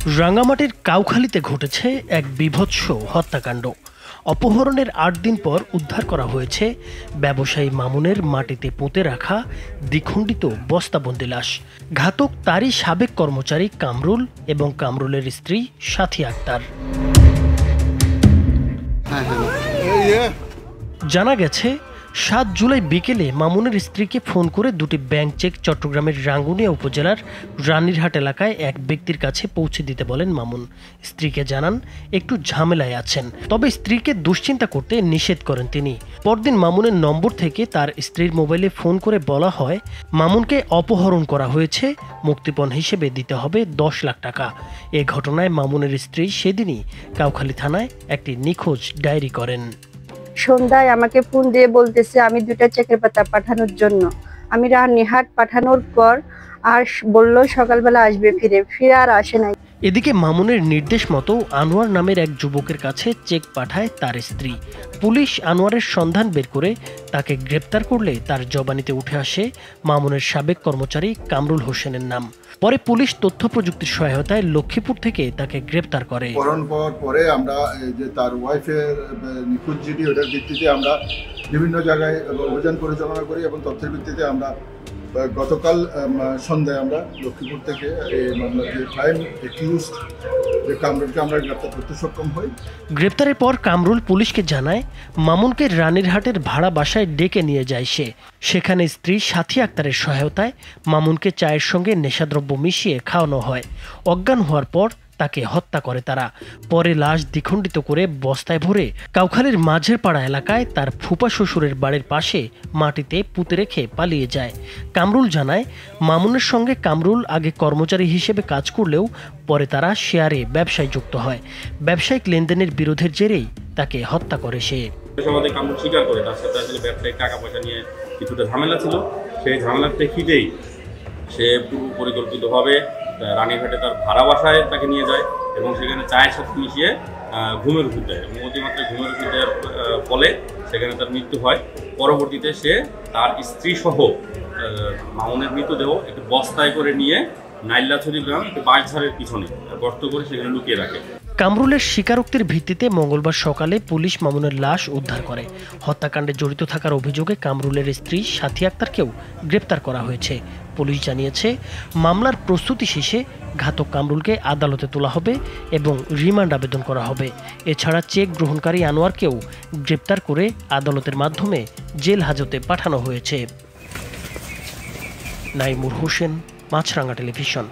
রাঙ্গামাটির কাউখালীতে ঘটেছে এক বীভৎস হত্যাকাণ্ড। অপহরণের ৮ দিন পর উদ্ধার করা হয়েছে ব্যবসায়ী মামুনের মাটিতে পুঁতে রাখা দ্বিখণ্ডিত বস্তাবন্দি লাশ। ঘাতক তারই সাবেক কর্মচারী কামরুল এবং কামরুলের স্ত্রী সাথী আক্তার। জানা গেছে ৭ জুলাই বিকেলে মামুনের স্ত্রীকে ফোন করে দুটি ব্যাংক চেক চট্টগ্রামের রাঙ্গুনিয়া উপজেলার রানীরহাট এলাকায় এক ব্যক্তির কাছে পৌঁছে দিতে বলেন মামুন। স্ত্রীকে জানান একটু ঝামেলায় আছেন, তবে স্ত্রীকে দুশ্চিন্তা করতে নিষেধ করেন তিনি। পরদিন মামুনের নম্বর থেকে তার স্ত্রীর মোবাইলে ফোন করে বলা হয় মামুনকে অপহরণ করা হয়েছে, মুক্তিপণ হিসেবে দিতে হবে ১০ লাখ টাকা। এ ঘটনায় মামুনের স্ত্রী সেদিনই কাউখালী থানায় একটি নিখোঁজ ডায়েরি করেন। সন্ধ্যায় আমাকে ফোন দিয়ে বলতেছে আমি 2টা চেকের পাতা পাঠানোর জন্য। আমি রানীরহাট পাঠানোর পর আর বলল সকালবেলা আসবে, ফিরে আর আসে নাই। এদিকে মামুনের নির্দেশ মতো আনোয়ার নামের এক যুবকের কাছে চেক পাঠায় তার স্ত্রী। পুলিশ আনোয়ারের সন্ধান বের করে তাকে গ্রেপ্তার করলে তার জবানিতে উঠে আসে মামুনের সাবেক কর্মচারী কামরুল হোসেনের নাম। পরে পুলিশ তথ্য প্রযুক্তির সহায়তায় লক্ষ্মীপুর থেকে তাকে গ্রেপ্তার করে। পরে আমরা যে তার ওয়াইফের নিখোঁজ জিডি, ওটার ভিত্তিতে আমরা বিভিন্ন জায়গায় অভিযান পরিচালনা করি এবং তথ্যের ভিত্তিতে আমরা গতকাল সন্ধ্যায় আমরা লক্ষ্মীপুর থেকে এই মামলার যে প্রাইম অ্যাকিউজড কামরুলকে আমরা গ্রেপ্তার করতে সক্ষম হই। গ্রেপ্তারের পর কামরুল পুলিশকে জানায় মামুনকে রানীরহাটের ভাড়া বাসায় ডেকে নিয়ে যায় সে। সেখানে স্ত্রী সাথী আক্তারের সহায়তায় মামুনকে চায়ের সঙ্গে নেশাদ্রব্য মিশিয়ে খাওয়ানো হয়। অজ্ঞান হওয়ার পর তাকে হত্যা করে তারা। পরে লাশ দ্বিখণ্ডিত করে বস্তায় ভরে কাউখালীর মাঝের পাড়া এলাকায় তার ফুপা শ্বশুরের বাড়ির পাশে মাটিতে পুঁতে রেখে পালিয়ে যায়। কামরুল জানায় মামুনের সঙ্গে কামরুল আগে কর্মচারী হিসেবে কাজ করলেও পরে তারা শেয়ারে ব্যবসায় যুক্ত হয়। ব্যবসায়িক লেনদেনের বিরোধের জেরেই তাকে হত্যা করে সে। কামরুল স্বীকার করে তার সাথে আসলে ব্যবসায়িক টাকা পয়সা নিয়ে কিছুটা ঝামেলা ছিল। সেই ঝামেলার প্রেক্ষিতেই সে পরিকল্পিতভাবে রানীরহাটে তার ভাড়া বাসায় তাকে নিয়ে যায় এবং সেখানে চায়ের সাথে মিশিয়ে ঘুমের ওষুধ দেয় এবং অতিমাত্রায় ঘুমের ওষুধ দেওয়ার ফলে সেখানে তার মৃত্যু হয়। পরবর্তীতে সে তার স্ত্রী সহ মামুনের মৃতদেহ একটি বস্তায় করে নিয়ে নাইল্লাছড়ি গ্রাম একটি বাঁশঝাড়ের পিছনে গর্ত করে সেখানে লুকিয়ে রাখে। কামরুলের স্বীকারোক্তির ভিত্তিতে মঙ্গলবার সকালে পুলিশ মামুনের লাশ উদ্ধার করে। হত্যাকাণ্ডে জড়িত থাকার অভিযোগে কামরুলের স্ত্রী সাথী আক্তারকেও গ্রেপ্তার করা হয়েছে। পুলিশ জানিয়েছে মামলার প্রস্তুতি শেষে ঘাতক কামরুলকে আদালতে তোলা হবে এবং রিমান্ড আবেদন করা হবে। এছাড়া চেক গ্রহণকারী আনোয়ারকেও গ্রেপ্তার করে আদালতের মাধ্যমে জেল হাজতে পাঠানো হয়েছে। নাইমুর হোসেন, মাছরাঙ্গা টেলিভিশন।